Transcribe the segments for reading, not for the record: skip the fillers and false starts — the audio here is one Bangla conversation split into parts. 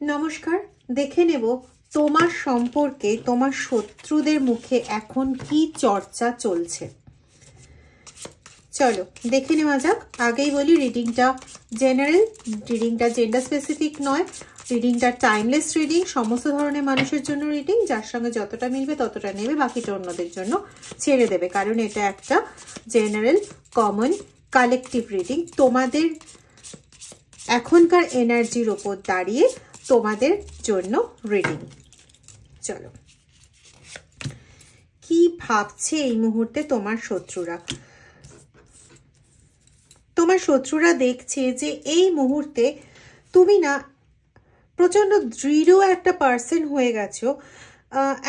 নমস্কার, দেখে নেব তোমার সম্পর্কে তোমার শত্রুদের মুখে এখন কি চর্চা চলছে। চলো দেখে নেওয়া যাক। আগেই বলি রিডিংটা জেনারেল, রিডিংটা জেন্ডার স্পেসিফিক নয়, রিডিংটা টাইমলেস রিডিং, সমস্ত ধরনের মানুষের জন্য রিডিং। যার সঙ্গে যতটা মিলবে ততটা নেবে, বাকিটা অন্যদের জন্য ছেড়ে দেবে, কারণ এটা একটা জেনারেল কমন কালেকটিভ রিডিং। তোমাদের এখনকার এনার্জির ওপর দাঁড়িয়ে তোমাদের জন্য রিডিং। চলো, কি ভাবছে এই মুহূর্তে তোমার শত্রুরা? তোমার শত্রুরা দেখছে যে এই মুহূর্তে তুমি না প্রচন্ড দৃঢ় একটা পার্সন হয়ে গেছো,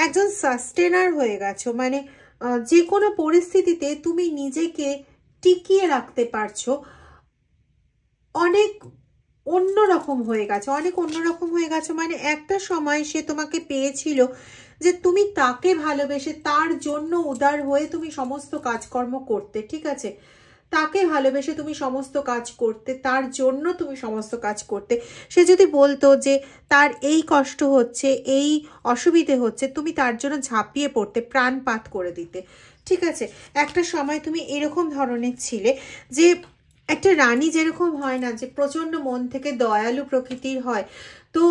একজন সাস্টেনার হয়ে গেছো। মানে যে কোনো পরিস্থিতিতে তুমি নিজেকে টিকিয়ে রাখতে পারছো। অনেক অন্যরকম হয়ে গেছে, অনেক অন্যরকম হয়ে গেছে। মানে একটা সময় সে তোমাকে পেয়েছিল যে তুমি তাকে ভালোবেসে তার জন্য উদার হয়ে তুমি সমস্ত কাজকর্ম করতে, ঠিক আছে? তাকে ভালোবেসে তুমি সমস্ত কাজ করতে, তার জন্য তুমি সমস্ত কাজ করতে। সে যদি বলতো যে তার এই কষ্ট হচ্ছে, এই অসুবিধে হচ্ছে, তুমি তার জন্য ঝাঁপিয়ে পড়তে, প্রাণপাত করে দিতে, ঠিক আছে? একটা সময় তুমি এরকম ধরনের ছিলে যে একটা রানী যেরকম হয় না, যে প্রচন্ড মন থেকে দয়ালু প্রকৃতির হয়, তো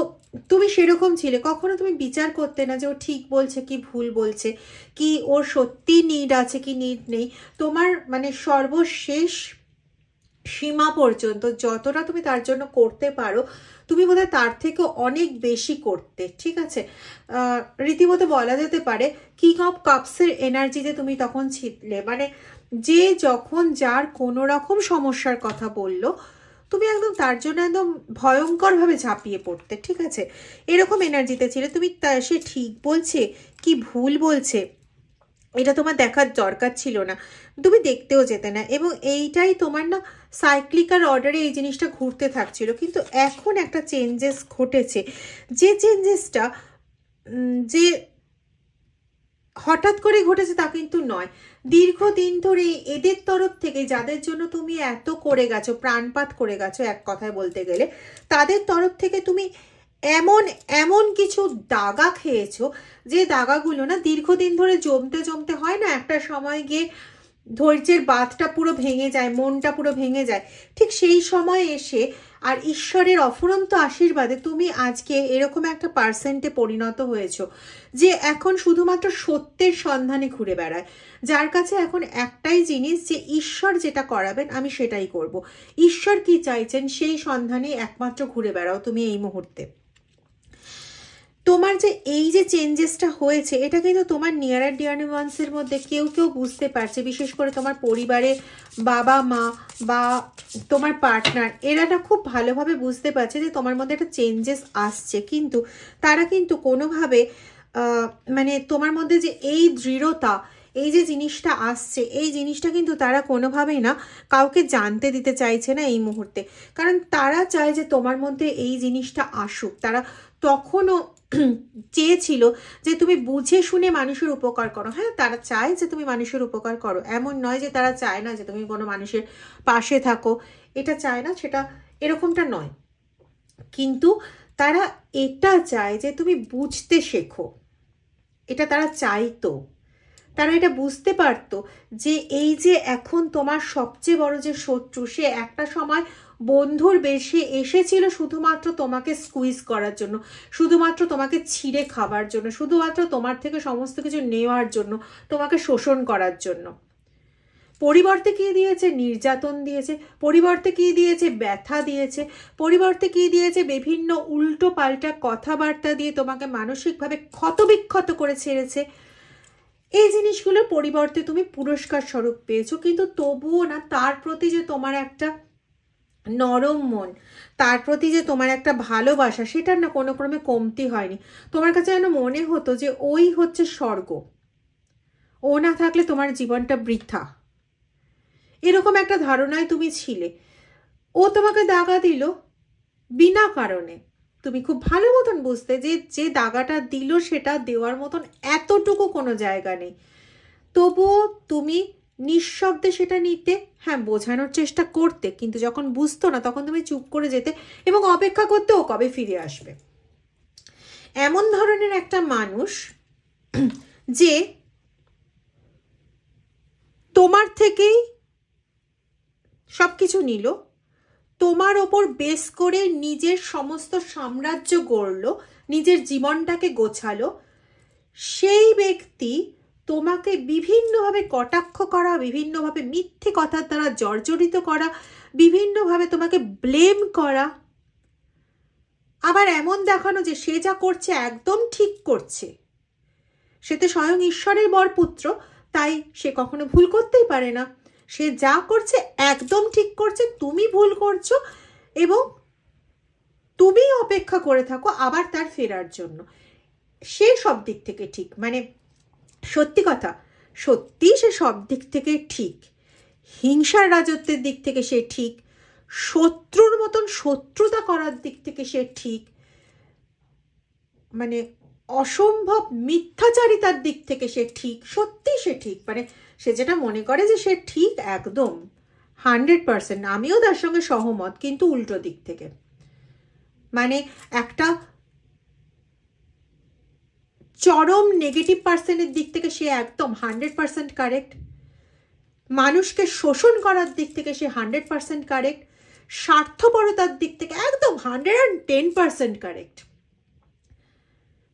তুমি সেরকম ছিলে। কখনো তুমি বিচার করতে না যে ও ঠিক বলছে কি ভুল বলছে, কি ওর সত্যি নিড আছে কি নিড নেই। তোমার মানে সর্বশেষ সীমা পর্যন্ত যতটা তুমি তার জন্য করতে পারো, তুমি বোধহয় তার থেকে অনেক বেশি করতে, ঠিক আছে? রীতিমতো বলা যেতে পারে কিং অফ কাপসের এনার্জিতে তুমি তখন ছিলে। মানে যে যখন যার কোনো রকম সমস্যার কথা বললো, তুমি একদম তার জন্য একদম ভয়ঙ্করভাবে ঝাঁপিয়ে পড়তে, ঠিক আছে? এরকম এনার্জিতে ছিলে তুমি। সে ঠিক বলছে কি ভুল বলছে এটা তোমার দেখার দরকার ছিল না, তুমি দেখতেও যেতে না। এবং এইটাই তোমার না সাইক্লিক্যাল অর্ডারে এই জিনিসটা ঘুরতে থাকছিল। কিন্তু এখন একটা চেঞ্জেস ঘটেছে, যে চেঞ্জেসটা যে হঠাৎ করে ঘটেছে তা কিন্তু নয়। দীর্ঘদিন ধরে এদের তরফ থেকে, যাদের জন্য তুমি এত করে গেছো, প্রাণপাত করে গেছো এক কথায় বলতে গেলে, তাদের তরফ থেকে তুমি এমন এমন কিছু দাগা খেয়েছো, যে দাগাগুলো না দীর্ঘদিন ধরে জমতে জমতে হয় না, একটা সময় গিয়ে ধৈর্যের বাঁধটা পুরো ভেঙে যায়, মনটা পুরো ভেঙে যায়। ঠিক সেই সময় এসে আর ঈশ্বরের অফুরন্ত আশীর্বাদে তুমি আজকে এরকম একটা পার্সেন্টে পরিণত হয়েছো যে এখন শুধুমাত্র সত্যের সন্ধানে ঘুরে বেড়ায়, যার কাছে এখন একটাই জিনিস যে ঈশ্বর যেটা করাবেন আমি সেটাই করব। ঈশ্বর কি চাইছেন সেই সন্ধানে একমাত্র ঘুরে বেড়াও তুমি এই মুহূর্তে। তোমার যে এই যে চেঞ্জেসটা হয়েছে, এটা কিন্তু তোমার নিয়ার অ্যান্ড ডিয়ার ওয়ান্সের মধ্যে কেউ কেউ বুঝতে পারছে, বিশেষ করে তোমার পরিবারে বাবা মা বা তোমার পার্টনার, এরা না খুব ভালোভাবে বুঝতে পারছে যে তোমার মধ্যে একটা চেঞ্জেস আসছে। কিন্তু তারা কিন্তু কোনোভাবে মানে তোমার মধ্যে যে এই দৃঢ়তা, এই যে জিনিসটা আসছে, এই জিনিসটা কিন্তু তারা কোনোভাবেই না কাউকে জানতে দিতে চাইছে না এই মুহূর্তে। কারণ তারা চায় যে তোমার মধ্যে এই জিনিসটা আসুক। তারা তখনও চেয়েছিল যে তুমি বুঝে শুনে মানুষের উপকার করো। হ্যাঁ, তারা চায় যে তুমি মানুষের উপকার করো, এমন নয় যে তারা চায় না যে তুমি কোনো মানুষের পাশে থাকো, এটা চায় না, সেটা এরকমটা নয়। কিন্তু তারা এটা চায় যে তুমি বুঝতে শেখো, এটা তারা চাইতো। তারা এটা বুঝতে পারতো যে এই যে এখন তোমার সবচেয়ে বড় যে শত্রু, সে একটা সময় বন্ধুর বেশে এসেছিল শুধুমাত্র তোমাকে স্কুইজ করার জন্য, শুধুমাত্র তোমাকে ছিঁড়ে খাবার জন্য, শুধুমাত্র তোমার থেকে সমস্ত কিছু নেওয়ার জন্য, তোমাকে শোষণ করার জন্য। পরিবর্তে কি দিয়েছে? নির্যাতন দিয়েছে। পরিবর্তে কি দিয়েছে? ব্যথা দিয়েছে। পরিবর্তে কি দিয়েছে? বিভিন্ন উল্টো পাল্টা কথাবার্তা দিয়ে তোমাকে মানসিকভাবে ক্ষতবিক্ষত করে ছেড়েছে। এই জিনিসগুলোর পরিবর্তে তুমি পুরস্কার স্বরূপ পেয়েছো। কিন্তু তবুও না তার প্রতি যে তোমার একটা নরম মন, তার প্রতি যে তোমার একটা ভালোবাসা, সেটার না কোনো ক্রমে কমতি হয়নি। তোমার কাছে যেন মনে হতো যে ওই হচ্ছে স্বর্গ, ও না থাকলে তোমার জীবনটা বৃথা, এরকম একটা ধারণায় তুমি ছিলে। ও তোমাকে দাগা দিল বিনা কারণে। তুমি খুব ভালো মতন বুঝতে যে যে দাগাটা দিল সেটা দেওয়ার মতন এতটুকু কোনো জায়গা নেই। তবুও তুমি নিঃশব্দে সেটা নিতে, হ্যাঁ বোঝানোর চেষ্টা করতে, কিন্তু যখন বুঝতো না তখন তুমি চুপ করে যেতে এবং অপেক্ষা করতে ও কবে ফিরে আসবে। এমন ধরনের একটা মানুষ যে তোমার থেকেই সবকিছু নিল, তোমার ওপর বেস করে নিজের সমস্ত সাম্রাজ্য গড়ল, নিজের জীবনটাকে গোছালো। সেই ব্যক্তি তোমাকে বিভিন্নভাবে কটাক্ষ করা, বিভিন্নভাবে মিথ্যে কথার দ্বারা জর্জরিত করা, বিভিন্নভাবে তোমাকে ব্লেম করা, আবার এমন দেখানো যে সে যা করছে একদম ঠিক করছে। সে তো স্বয়ং ঈশ্বরের বরপুত্র, তাই সে কখনো ভুল করতেই পারে না। সে যা করছে একদম ঠিক করছে, তুমি ভুল করছো এবং তুমি অপেক্ষা করে থাকো আবার তার ফেরার জন্য। সে সব দিক থেকে ঠিক, মানে সত্যি কথা, সত্যি সে সব দিক থেকে ঠিক। হিংসার রাজত্বের দিক থেকে সে ঠিক, শত্রুর মতন শত্রুতা করার দিক থেকে সে ঠিক, মানে অসম্ভব মিথ্যাচারিতার দিক থেকে সে ঠিক, সত্যি সে ঠিক। মানে সে যেটা মনে করে যে সে ঠিক একদম 100%, আমিও তার সঙ্গে সহমত, কিন্তু উল্টো দিক থেকে। মানে একটা চরম নেগেটিভ পার্সনের দিক থেকে সে একদম 100% কারেক্ট, মানুষকে শোষণ করার দিক থেকে সে 100% কারেক্ট, স্বার্থপরতার দিক থেকে একদম 110% কারেক্ট,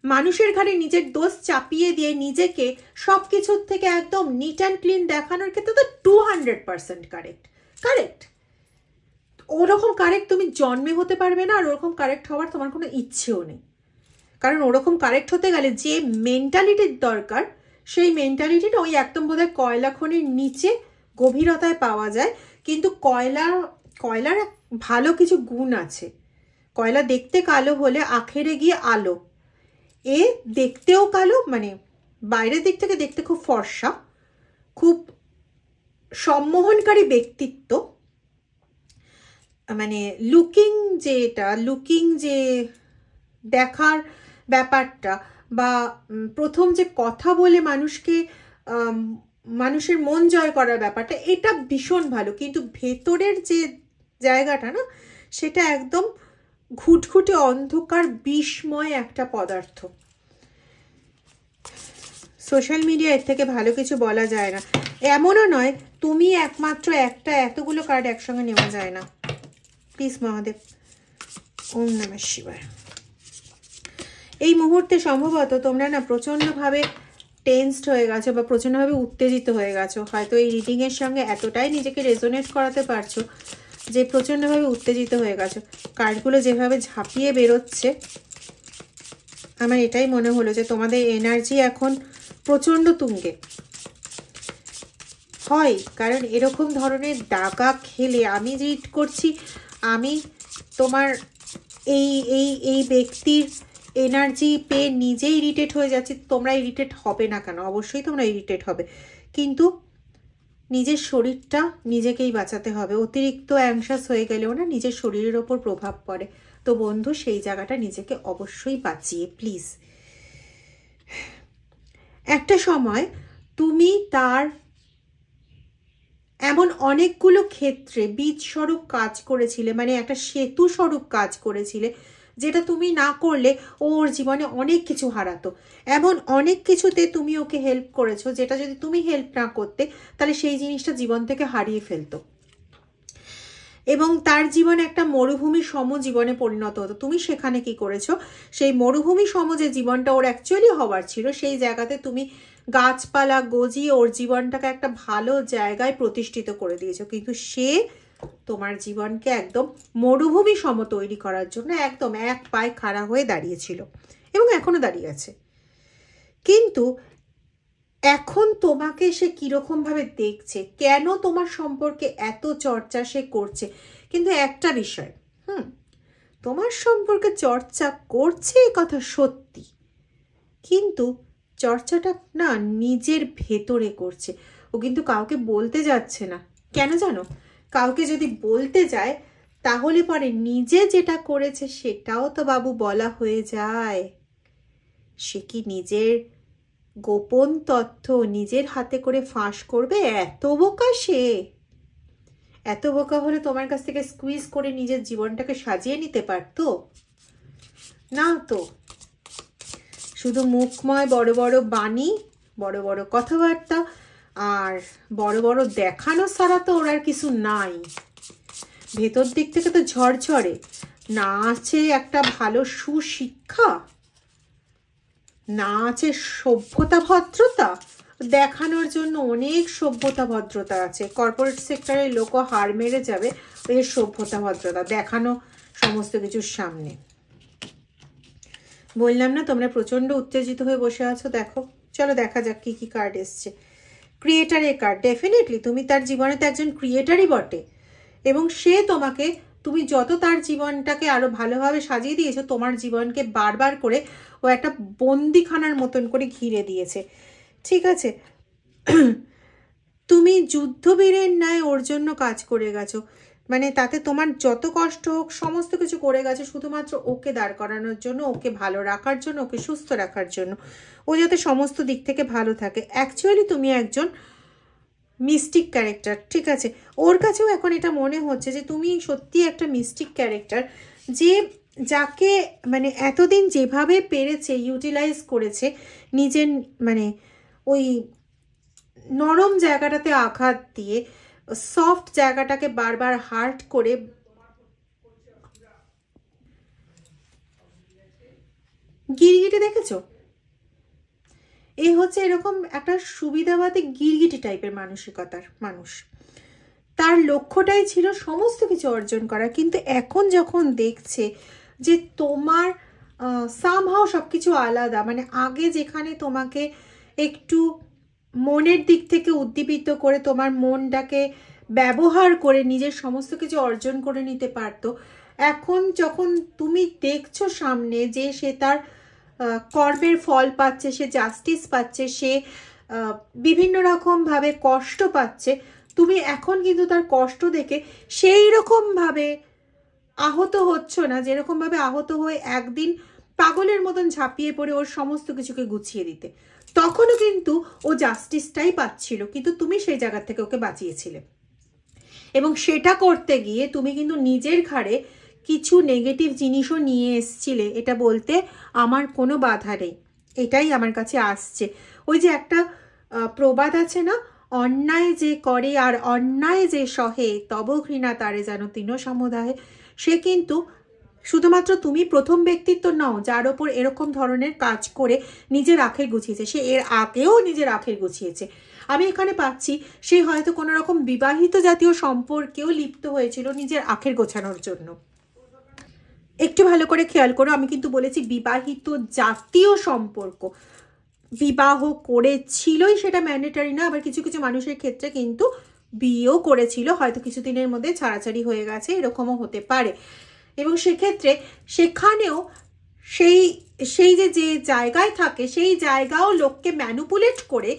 মানুষের ঘাড়ে নিজের দোষ চাপিয়ে দিয়ে নিজেকে সব কিছুর থেকে একদম নিট অ্যান্ড ক্লিন দেখানোর ক্ষেত্রে তো 200% কারেক্ট। ওরকম কারেক্ট তুমি জন্মে হতে পারবে না, আর ওরকম কারেক্ট হওয়ার তোমার কোনো ইচ্ছেও নেই। কারণ ওরকম কারেক্ট হতে গেলে যে মেন্টালিটির দরকার, সেই মেন্টালিটিটা ওই একদম বোধহয় কয়লা খনির নিচে গভীরতায় পাওয়া যায়। কিন্তু কয়লার ভালো কিছু গুণ আছে। কয়লা দেখতে কালো হলে আখেরে গিয়ে আলো। এ দেখতেও কালো, মানে বাইরের দিক থেকে দেখতে খুব ফর্সা, খুব সম্মোহনকারী ব্যক্তিত্ব, মানে লুকিং যে দেখার ব্যাপারটা, বা প্রথম যে কথা বলে মানুষের মন জয় করার ব্যাপারটা, এটা ভীষণ ভালো। কিন্তু ভেতরের যে জায়গাটা না, সেটা একদম ঘুটঘুটে অন্ধকার বিষময় একটা পদার্থ। সোশ্যাল মিডিয়া এর থেকে ভালো কিছু বলা যায় না। এমনও নয় তুমি একমাত্র একটা, এতগুলো কার্ড একসঙ্গে নেওয়া যায় না। প্লিজ মহাদেব, ওম নমঃ শিবায়। এই মুহূর্তে সম্ভবত তোমরা না প্রচণ্ডভাবে টেন্সড হয়ে গেছো বা প্রচণ্ডভাবে উত্তেজিত হয়ে গেছো। হয়তো এই রিডিংয়ের সঙ্গে এতটাই নিজেকে রেজোনেট করাতে পারছো যে প্রচণ্ডভাবে উত্তেজিত হয়ে গেছো। কার্ডগুলো যেভাবে ঝাঁপিয়ে বেরোচ্ছে, আমার এটাই মনে হলো যে তোমাদের এনার্জি এখন প্রচণ্ড তুঙ্গে হয়। কারণ এরকম ধরনের দাগা খেলে আমি রিড করছি, আমি তোমার এই ব্যক্তির এনার্জি পেয়ে নিজেই ইরিটেট হয়ে যাচ্ছি। তোমরা ইরিটেট হবে না কেন? অবশ্যই তোমরা ইরিটেট হবে, কিন্তু নিজের শরীরটা নিজেকেই বাঁচাতে হবে। অতিরিক্ত অ্যাংশাস হয়ে গেলেও না নিজের শরীরের ওপর প্রভাব পড়ে। তো বন্ধু, সেই জায়গাটা নিজেকে অবশ্যই বাঁচিয়ে প্লিজ। একটা সময় তুমি তার এমন অনেকগুলো ক্ষেত্রে বীজ স্বরূপ কাজ করেছিলে, মানে একটা সেতু স্বরূপ কাজ করেছিলে, যেটা তুমি না করলে ওর জীবনে অনেক কিছু হারাতো। এমন অনেক কিছুতে তুমি ওকে হেল্প করেছো, যেটা যদি তুমি হেল্প না করতে তাহলে সেই জিনিসটা জীবন থেকে হারিয়ে ফেলতো এবং তার জীবনে একটা মরুভূমি সম জীবনে পরিণত হতো। তুমি সেখানে কি করেছো? সেই মরুভূমি সম যে জীবনটা ওর অ্যাকচুয়ালি হওয়ার ছিল, সেই জায়গাতে তুমি গাছপালা গজিয়ে ওর জীবনটাকে একটা ভালো জায়গায় প্রতিষ্ঠিত করে দিয়েছো। কিন্তু সে তোমার জীবনকে একদম মরুভূমি সম তৈরি করার জন্য একদম এক পায়ে খাড়া হয়ে দাঁড়িয়েছিল এবং এখনো দাঁড়িয়ে আছে। কিন্তু এখন তোমাকে সে কিরকম-ভাবে দেখছে, কেন তোমার সম্পর্কে এত চর্চা সে করছে, কিন্তু একটা বিষয়, তোমার সম্পর্কে চর্চা করছে এ কথা সত্যি, কিন্তু চর্চাটা না নিজের ভেতরে করছে। ও কিন্তু কাউকে বলতে যাচ্ছে না। কেন জানো? কাউকে যদি বলতে যায় তাহলে পরে নিজে যেটা করেছে সেটাও তো বাবু বলা হয়ে যায়। সে কি নিজের গোপন তথ্য নিজের হাতে করে ফাঁস করবে? এত বোকা সে? এত বোকা হলে তোমার কাছ থেকে স্কুইজ করে নিজের জীবনটাকে সাজিয়ে নিতে পারতো না? তো শুধু মুখময় বড় বড় বাণী, বড় বড় কথাবার্তা আর বড় বড় দেখানো ছাড়া তো ওর আর কিছু নাই। ভেতর দিক থেকে তো ঝরঝরে, না আছে একটা ভালো সুশিক্ষা, না আছে সভ্যতা ভদ্রতা। দেখানোর জন্য অনেক সভ্যতা ভদ্রতা আছে, কর্পোরেট সেক্টরের লোকও হার মেরে যাবে এর সভ্যতা ভদ্রতা দেখানো সমস্ত কিছুর সামনে। বললাম না তোমরা প্রচন্ড উত্তেজিত হয়ে বসে আছো। দেখো, চলো দেখা যাক কি কি কার্ড এসছে। ক্রিয়েটারের কার্ড। ডেফিনেটলি তুমি তার জীবনে তো একজন ক্রিয়েটারই বটে, এবং সে তোমাকে, তুমি যত তার জীবনটাকে আরো ভালোভাবে সাজিয়ে দিয়েছো, তোমার জীবনকে বারবার করে ও একটা বন্দিখানার মতন করে ঘিরে দিয়েছে। ঠিক আছে, তুমি যুদ্ধবীরের ন্যায় ওর জন্য কাজ করে গেছো, মানে তাতে তোমার যত কষ্ট হোক সমস্ত কিছু করে গেছে শুধুমাত্র ওকে দাঁড় করানোর জন্য, ওকে ভালো রাখার জন্য, ওকে সুস্থ রাখার জন্য, ও যাতে সমস্ত দিক থেকে ভালো থাকে। অ্যাকচুয়ালি তুমি একজন মিস্টিক ক্যারেক্টার। ঠিক আছে, ওর কাছেও এখন এটা মনে হচ্ছে যে তুমি সত্যি একটা মিস্টিক ক্যারেক্টার, যে যাকে মানে এতদিন যেভাবে পেরেছে ইউটিলাইজ করেছে, নিজের মানে ওই নরম জায়গাটাতে আঘাত দিয়ে সফট জায়গাটাকে বারবার হার্ট করে গিরগিটি দেখেছো? এ হচ্ছে এরকম একটা সুবিধাবাদী গিরগিটি টাইপের মানসিকতার মানুষ। তার লক্ষ্যটাই ছিল সমস্ত কিছু অর্জন করা, কিন্তু এখন যখন দেখছে যে তোমার সামহাও সব কিছু আলাদা, মানে আগে যেখানে তোমাকে একটু মনের দিক থেকে উদ্দীপিত করে তোমার মনটাকে ব্যবহার করে নিজের সমস্ত কিছু অর্জন করে নিতে পারতো, এখন যখন তুমি দেখছো সামনে যে সে তার কর্মের ফল পাচ্ছে, সে জাস্টিস পাচ্ছে, সে বিভিন্ন রকমভাবে কষ্ট পাচ্ছে, তুমি এখন কিন্তু তার কষ্ট দেখে সেই রকমভাবে আহত হচ্ছ না, যেরকমভাবে আহত হয়ে একদিন পাগলের মতন ঝাঁপিয়ে পড়ে ওর সমস্ত কিছুকে গুছিয়ে দিতে। তখনও কিন্তু ও জাস্টিসটাই পাচ্ছিল, কিন্তু তুমি সেই জায়গা থেকে ওকে বাঁচিয়েছিলে, এবং সেটা করতে গিয়ে তুমি কিন্তু নিজের ঘাড়ে কিছু নেগেটিভ জিনিসও নিয়ে এসছিলে। এটা বলতে আমার কোনো বাধা নেই, এটাই আমার কাছে আসছে। ওই যে একটা প্রবাদ আছে না, অন্যায় যে করে আর অন্যায় যে সহে তব ঘৃণা তারে যেন তৃণ সমুদায়। সে কিন্তু শুধুমাত্র তুমি প্রথম ব্যক্তিত্ব নও যার ওপর এরকম ধরনের কাজ করে নিজের আখের গুছিয়েছে, সে এর আগেও নিজের আখের গুছিয়েছে। আমি এখানে পাচ্ছি সে হয়তো কোনো রকম বিবাহিত জাতীয় সম্পর্কেও লিপ্ত হয়েছিল নিজের আখের গোছানোর জন্য। একটু ভালো করে খেয়াল করো, আমি কিন্তু বলেছি বিবাহিত জাতীয় সম্পর্ক। বিবাহ করেছিলই সেটা ম্যান্ডেটারি না, আবার কিছু কিছু মানুষের ক্ষেত্রে কিন্তু বিয়েও করেছিল, হয়তো কিছুদিনের মধ্যে ছাড়াছাড়ি হয়ে গেছে, এরকমও হতে পারে। এবং সেক্ষেত্রে সেখানেও সেই যে জায়গায় থাকে সেই জায়গাও লোককে ম্যানুপুলেট করে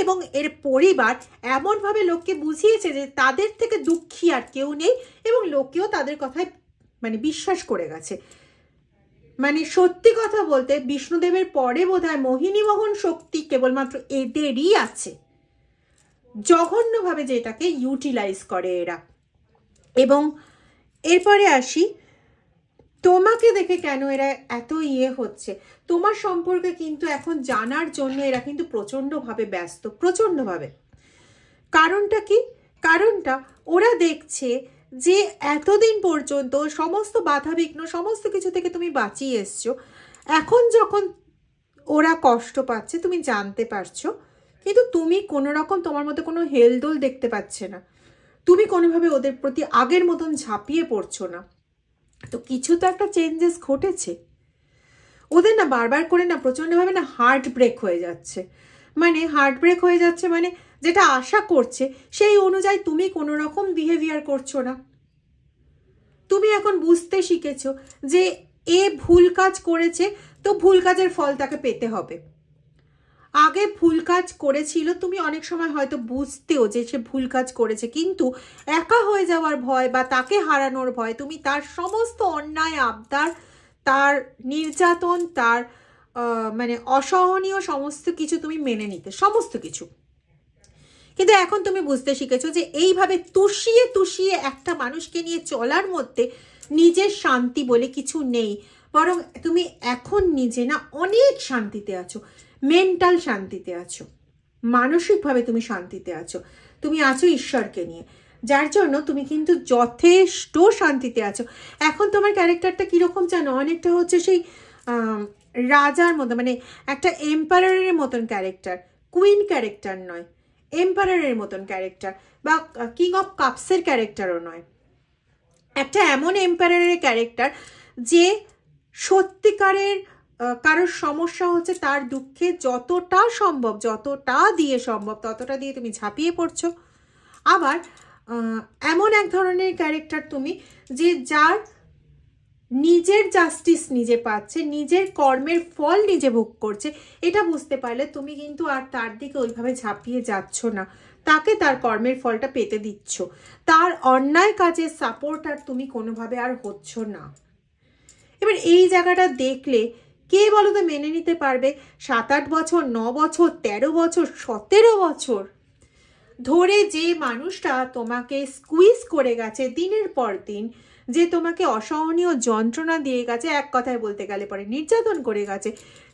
এবং এর পরিবার এমনভাবে লোককে বুঝিয়েছে যে তাদের থেকে দুঃখী আর কেউ নেই, এবং লোকেও তাদের কথায় মানে বিশ্বাস করে গেছে। মানে সত্যি কথা বলতে বিষ্ণুদেবের পরে বোধহয় মোহিনী মোহন শক্তি কেবলমাত্র এদেরই আছে, জঘন্যভাবে যেটাকে ইউটিলাইজ করে এরা। এবং এরপরে আসি, তোমাকে দেখে কেন এরা এত হচ্ছে, তোমার সম্পর্কে কিন্তু এখন জানার জন্য এরা কিন্তু প্রচণ্ডভাবে ব্যস্ত, প্রচণ্ডভাবে। কারণটা কি? কারণটা ওরা দেখছে যে এতদিন পর্যন্ত সমস্ত বাধাবিঘ্ন সমস্ত কিছু থেকে তুমি বাঁচিয়ে এসছো, এখন যখন ওরা কষ্ট পাচ্ছে তুমি জানতে পারছো, কিন্তু তুমি কোনো রকম তোমার মধ্যে কোনো হেলদোল দেখতে পাচ্ছে না, তুমি কোনোভাবে ওদের প্রতি আগের মতন ঝাঁপিয়ে পড়ছো না। তো কিছু তো একটা চেঞ্জেস ঘটেছে ওদের, না বারবার করে না প্রচণ্ডভাবে না হার্ট ব্রেক হয়ে যাচ্ছে। মানে হার্ট ব্রেক হয়ে যাচ্ছে মানে যেটা আশা করছে সেই অনুযায়ী তুমি কোনো রকম বিহেভিয়ার করছো না। তুমি এখন বুঝতে শিখেছো যে এ ভুল কাজ করেছে, তো ভুল কাজের ফল তাকে পেতে হবে। আগে ভুল কাজ করেছিল, তুমি অনেক সময় হয়তো বুঝতেও যে সে ভুল কাজ করেছে, কিন্তু একা হয়ে যাওয়ার ভয় বা তাকে হারানোর ভয় তুমি তার সমস্ত অন্যায় আবদার, তার নির্যাতন, তার মানে অসহনীয় সমস্ত কিছু তুমি মেনে নিতে, সমস্ত কিছু। কিন্তু এখন তুমি বুঝতে শিখেছো যে এইভাবে তুষিয়ে তুষিয়ে একটা মানুষকে নিয়ে চলার মধ্যে নিজের শান্তি বলে কিছু নেই। বরং তুমি এখন নিজে না অনেক শান্তিতে আছো, মেন্টাল শান্তিতে আছো, মানসিকভাবে তুমি শান্তিতে আছো, তুমি আছো ঈশ্বরকে নিয়ে, যার জন্য তুমি কিন্তু যথেষ্ট শান্তিতে আছো। এখন তোমার ক্যারেক্টারটা কীরকম জানো, অনেকটা হচ্ছে সেই রাজার মতো, মানে একটা এম্পায়ারের মতন ক্যারেক্টার, কুইন ক্যারেক্টার নয়, এম্পায়ারের মতন ক্যারেক্টার, বা কিং অফ কাপসের ক্যারেক্টারও নয়, একটা এমন এম্পায়ারের ক্যারেক্টার যে সত্যিকারের কারোর সমস্যা হচ্ছে তার দুঃখে যতটা সম্ভব, যতটা দিয়ে সম্ভব ততটা দিয়ে তুমি ঝাঁপিয়ে পড়ছো। আবার এমন এক ধরনের ক্যারেক্টার তুমি যে যার নিজের জাস্টিস নিজে পাচ্ছে, নিজের কর্মের ফল নিজে ভোগ করছে, এটা বুঝতে পারলে তুমি কিন্তু আর তার দিকে ওইভাবে ঝাঁপিয়ে যাচ্ছ না, তাকে তার কর্মের ফলটা পেতে দিচ্ছ, তার অন্যায় কাজের সাপোর্ট আর তুমি কোনোভাবে আর হচ্ছ না। এবার এই জায়গাটা দেখলে কে বলো তো মেনে নিতে পারবে 7-8 বছর, 9 বছর, 13 বছর, 17 বছর ধরে যে মানুষটা তোমাকে স্কুইজ করে গেছে দিনের পর দিন, যে তোমাকে অসহনীয় যন্ত্রণা দিয়ে গেছে, এক কথায় বলতে গেলে পরে নির্যাতন করে গেছে,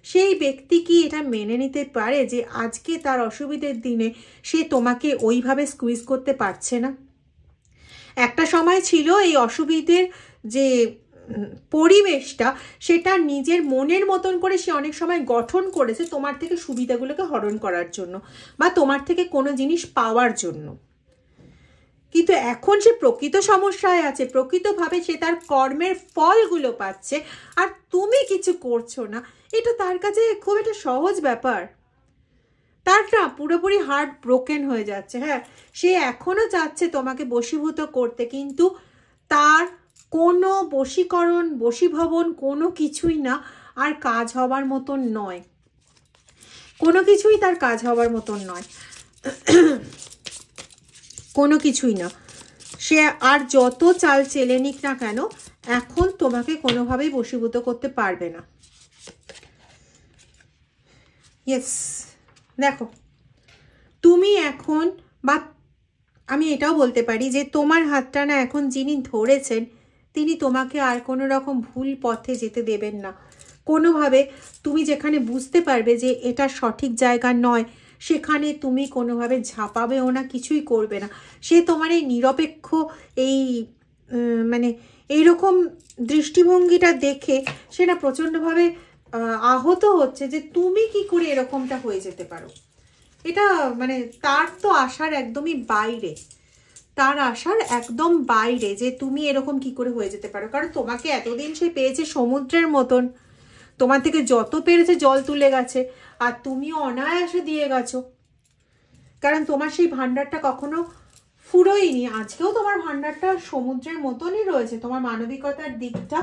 সেই ব্যক্তি কি এটা মেনে নিতে পারে যে আজকে তার অসুবিধের দিনে সে তোমাকে ওইভাবে স্কুইজ করতে পারছে না? একটা সময় ছিল এই অসুবিধের যে পরিবেশটা, সেটা নিজের মনের মতন করে সে অনেক সময় গঠন করেছে তোমার থেকে সুবিধাগুলোকে হরণ করার জন্য বা তোমার থেকে কোনো জিনিস পাওয়ার জন্য। কিন্তু এখন সে প্রকৃত সমস্যায় আছে, প্রকৃতভাবে সে তার কর্মের ফলগুলো পাচ্ছে আর তুমি কিছু করছো না। এটা তার কাছে খুব একটা সহজ ব্যাপার। তার না পুরোপুরি হার্ট ব্রোকেন হয়ে যাচ্ছে। হ্যাঁ, সে এখনো চাচ্ছে তোমাকে বশীভূত করতে, কিন্তু তার কোনো বশীকরণ, বশীভবন কোনো কিছুই না আর কাজ হবার মতন নয়, কোনো কিছুই তার কাজ হবার মতন নয়, কোনো কিছুই না। সে আর যত চাল চেলে নিক না কেন, এখন তোমাকে কোনোভাবেই বশীভূত করতে পারবে না। ইয়েস, দেখো তুমি এখন, বা আমি এটাও বলতে পারি যে তোমার হাতটা না এখন যিনি ধরেছেন তিনি তোমাকে আর কোনো রকম ভুল পথে যেতে দেবেন না। কোনোভাবে তুমি যেখানে বুঝতে পারবে যে এটা সঠিক জায়গা নয়, সেখানে তুমি কোনোভাবে ঝাঁপাবেও না, কিছুই করবে না। সে তোমার এই নিরপেক্ষ এই মানে এইরকম দৃষ্টিভঙ্গিটা দেখে সে না প্রচণ্ডভাবে আহত হচ্ছে যে তুমি কি করে এরকমটা হয়ে যেতে পারো। এটা মানে তার তো আশার একদমই বাইরে, তার আশার একদম বাইরে যে তুমি এরকম কি করে হয়ে যেতে পারো। কারণ তোমাকে এতদিন সে পেয়েছে সমুদ্রের মতন, তোমার থেকে যত পেরেছে জল তুলে গেছে, আর তুমিও অনায়াসে দিয়ে গেছো, কারণ তোমার সেই ভান্ডারটা কখনো ফুরোয়নি। আজকেও তোমার ভান্ডারটা সমুদ্রের মতনই রয়েছে, তোমার মানবিকতার দিকটা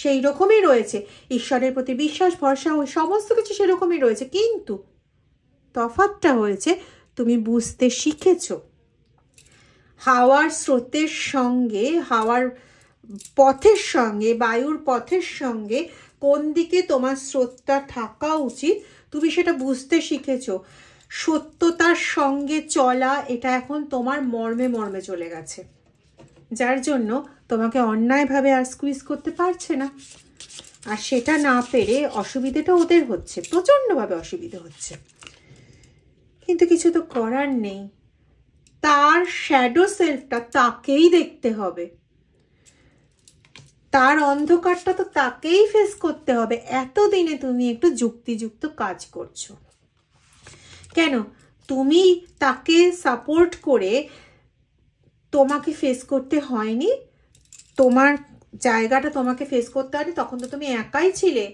সেই রকমই রয়েছে, ঈশ্বরের প্রতি বিশ্বাস, ভরসা, ওই সমস্ত কিছু সেরকমই রয়েছে। কিন্তু তফাৎটা হয়েছে তুমি বুঝতে শিখেছো হাওয়ার স্রোতের সঙ্গে, হাওয়ার পথের সঙ্গে, বায়ুর পথের সঙ্গে কোন দিকে তোমার স্রোতটা থাকা উচিত তুমি সেটা বুঝতে শিখেছো। সত্যতার সঙ্গে চলা, এটা এখন তোমার মর্মে মর্মে চলে গেছে, যার জন্য তোমাকে অন্যায়ভাবে আর স্কুইজ করতে পারছে না। আর সেটা না পেরে অসুবিধেটা ওদের হচ্ছে, প্রচণ্ডভাবে অসুবিধে হচ্ছে, কিন্তু কিছু তো করার নেই। তার শ্যাডো সেলফটা তাকেই দেখতে হবে, তার অন্ধকারটা তো তাকেই ফেস করতে হবে। এতদিনে তুমি একটু যুক্তিযুক্ত কাজ করছো কেন? তুমি তাকে সাপোর্ট করে তোমাকে ফেস করতে হয়নি, তোমার জায়গাটা তোমাকে ফেস করতে হয়নি, তখন তো তুমি একাই ছিলে।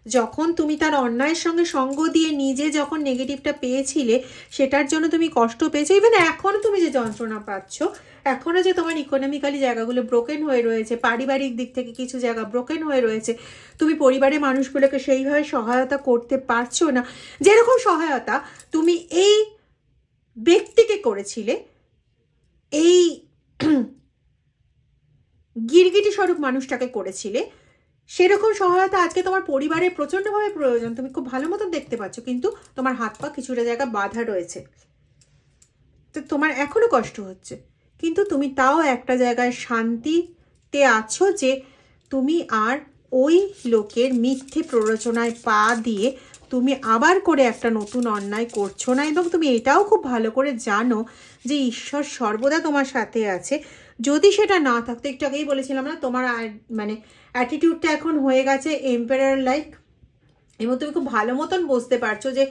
যখন তুমি তার অন্যায়ের সঙ্গে সঙ্গ দিয়ে নিজে যখন নেগেটিভটা পেয়েছিলে, সেটার জন্য তুমি কষ্ট পেয়েছো। ইভেন এখনও তুমি যে যন্ত্রণা পাচ্ছ, এখনও যে তোমার ইকোনমিক্যালি জায়গাগুলো ব্রোকেন হয়ে রয়েছে, পারিবারিক দিক থেকে কিছু জায়গা ব্রোকেন হয়ে রয়েছে, তুমি পরিবারের মানুষগুলোকে সেইভাবে সহায়তা করতে পারছো না যেরকম সহায়তা তুমি এই ব্যক্তিকে করেছিলে, এই গিরগিটি স্বরূপ মানুষটাকে করেছিলে, সেরকম সহায়তা আজকে তোমার পরিবারের প্রচণ্ডভাবে প্রয়োজন। তুমি খুব ভালো মতন দেখতে পাচ্ছ, কিন্তু তোমার হাত পা কিছুটা জায়গা বাধা রয়েছে, তো তোমার এখনো কষ্ট হচ্ছে, কিন্তু তুমি তাও একটা জায়গায় শান্তিতে আছো যে তুমি আর ওই লোকের মিথ্যে প্ররোচনায় পা দিয়ে তুমি আবার করে একটা নতুন অন্যায় করছো না, এবং তুমি এটাও খুব ভালো করে জানো যে ঈশ্বর সর্বদা তোমার সাথে আছে। যদি সেটা না থাকতো, একটু আগেই বলেছিলাম না, তোমার মানে অ্যাটিটিউডটা এখন হয়ে গেছে এম্পায়ার লাইক, এবং তুমি খুব ভালো মতন বুঝতে পারছো যে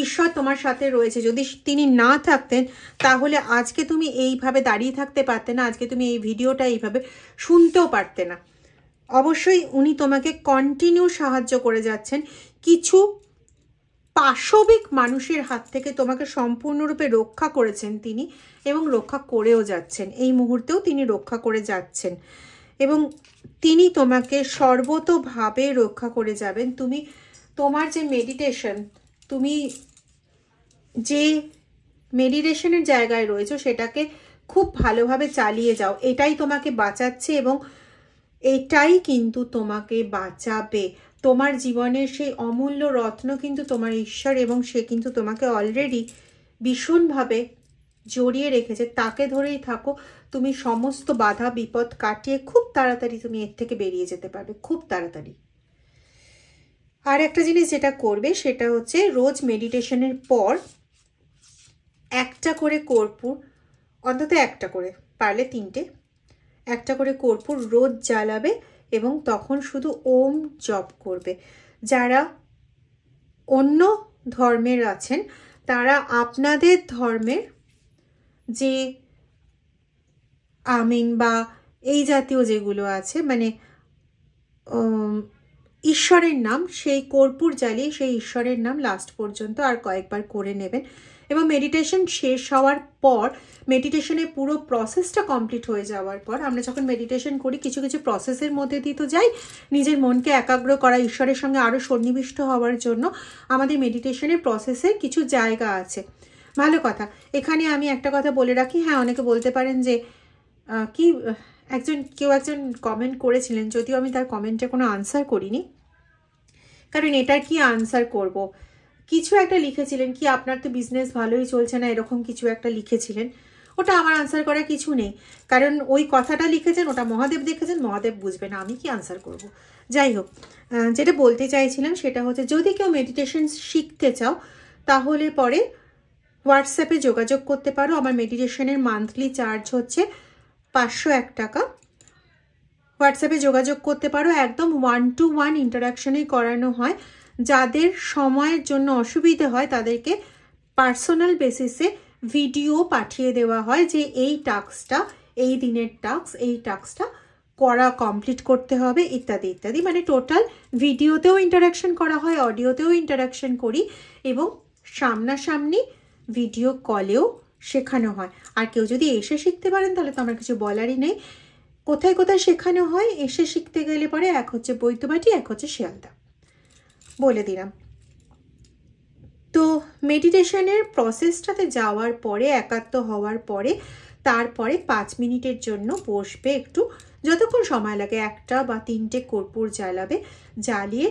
ঈশ্বর তোমার সাথে রয়েছে। যদি তিনি না থাকতেন তাহলে আজকে তুমি এইভাবে দাঁড়িয়ে থাকতে পারতে না, আজকে তুমি এই ভিডিওটা এইভাবে শুনতেও পারতে না। অবশ্যই উনি তোমাকে কন্টিনিউ সাহায্য করে যাচ্ছেন। কিছু পাশবিক মানুষের হাত থেকে তোমাকে সম্পূর্ণরূপে রক্ষা করেছেন তিনি, এবং রক্ষা করেও যাচ্ছেন। এই মুহূর্তেও তিনি রক্ষা করে যাচ্ছেন, এবং তিনি তোমাকে সর্বতোভাবে রক্ষা করে যাবেন। তুমি তোমার যে মেডিটেশন, তুমি যে মেডিটেশনের জায়গায় রয়েছো সেটাকে খুব ভালোভাবে চালিয়ে যাও, এটাই তোমাকে বাঁচাচ্ছে এবং এটাই কিন্তু তোমাকে বাঁচাবে। তোমার জীবনের সেই অমূল্য রত্ন কিন্তু তোমার ঈশ্বর, এবং সে কিন্তু তোমাকে অলরেডি ভীষণভাবে জড়িয়ে রেখেছে। তাকে ধরেই থাকো, তুমি সমস্ত বাধা বিপদ কাটিয়ে খুব তাড়াতাড়ি তুমি এর থেকে বেরিয়ে যেতে পারবে, খুব তাড়াতাড়ি। আর একটা জিনিস যেটা করবে সেটা হচ্ছে রোজ মেডিটেশনের পর একটা করে কর্পূর, অন্তত একটা করে, পারলে 3টে, একটা করে কর্পূর রোজ জ্বালাবে এবং তখন শুধু ওম জপ করবে। যারা অন্য ধর্মের আছেন তারা আপনাদের ধর্মের যে আমিন বা এই জাতীয় যেগুলো আছে, মানে ঈশ্বরের নাম, সেই কর্পূর জ্বালিয়ে সেই ঈশ্বরের নাম লাস্ট পর্যন্ত আর কয়েকবার করে নেবেন। এবং মেডিটেশন শেষ হওয়ার পর, মেডিটেশনের পুরো প্রসেসটা কমপ্লিট হয়ে যাওয়ার পর, আমরা যখন মেডিটেশন করি কিছু কিছু প্রসেসের মধ্যে দিয়ে তো যাই নিজের মনকে একাগ্র করা, ঈশ্বরের সঙ্গে আরও সন্নিবিষ্ট হওয়ার জন্য আমাদের মেডিটেশনের প্রসেসের কিছু জায়গা আছে। ভালো কথা, এখানে আমি একটা কথা বলে রাখি। হ্যাঁ, অনেকে বলতে পারেন যে কেউ একজন কমেন্ট করেছিলেন, যদিও আমি তার কমেন্টে কোনো আনসার করিনি, কারণ এটার কি আনসার করব। কিছু একটা লিখেছিলেন কি আপনার তো বিজনেস ভালোই চলছে না, এরকম কিছু একটা লিখেছিলেন। ওটা আমার আনসার করার কিছু নেই, কারণ ওই কথাটা লিখেছেন ওটা মহাদেব দেখেছেন, মহাদেব বুঝবেন, আমি কি আনসার করব। যাই হোক, যেটা বলতে চাইছিলাম সেটা হচ্ছে যদি কেউ মেডিটেশন শিখতে চাও তাহলে পরে হোয়াটসঅ্যাপে যোগাযোগ করতে পারো। আমার মেডিটেশনের মান্থলি চার্জ হচ্ছে 501 টাকা। হোয়াটসঅ্যাপে যোগাযোগ করতে পারো, একদম 1-to-1 ইন্টারাকশনেই করানো হয়। যাদের সময়ের জন্য অসুবিধে হয় তাদেরকে পার্সোনাল বেসিসে ভিডিও পাঠিয়ে দেওয়া হয় যে এই টাস্কটা, এই দিনের টাস্ক, এই টাস্কটা করা কমপ্লিট করতে হবে ইত্যাদি ইত্যাদি। মানে টোটাল ভিডিওতেও ইন্টারাকশন করা হয়, অডিওতেও ইন্টারাকশন করি, এবং সামনাসামনি ভিডিও কলেও শেখানো হয়। আর কেউ যদি এসে শিখতে পারেন তাহলে তো আমার কিছু বলারই নেই। কোথায় কোথায় শেখানো হয় এসে শিখতে গেলে পরে, এক হচ্ছে বৈদ্যবাটি, এক হচ্ছে শিয়ালদা, বলে দিলাম। তো মেডিটেশনের প্রসেসটাতে যাওয়ার পরে, একাত্ম হওয়ার পরে, তারপরে 5 মিনিটের জন্য বসবে, একটু যতক্ষণ সময় লাগে, 1টা বা 3টে কর্পূর জ্বালাবে, জ্বালিয়ে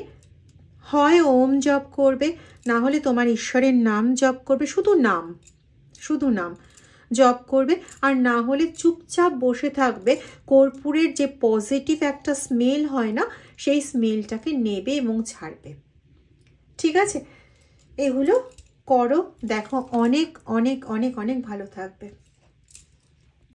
হয় ওম জপ করবে, না হলে তোমার ঈশ্বরের নাম জপ করবে, শুধু নাম জপ করবে, আর না হলে চুপচাপ বসে থাকবে। কর্পূরের যে পজিটিভ একটা স্মেল হয় না, সেই স্মেলটাকে নেবে এবং ছাড়বে। ঠিক আছে, এগুলো করো, দেখো অনেক অনেক অনেক অনেক ভালো থাকবে।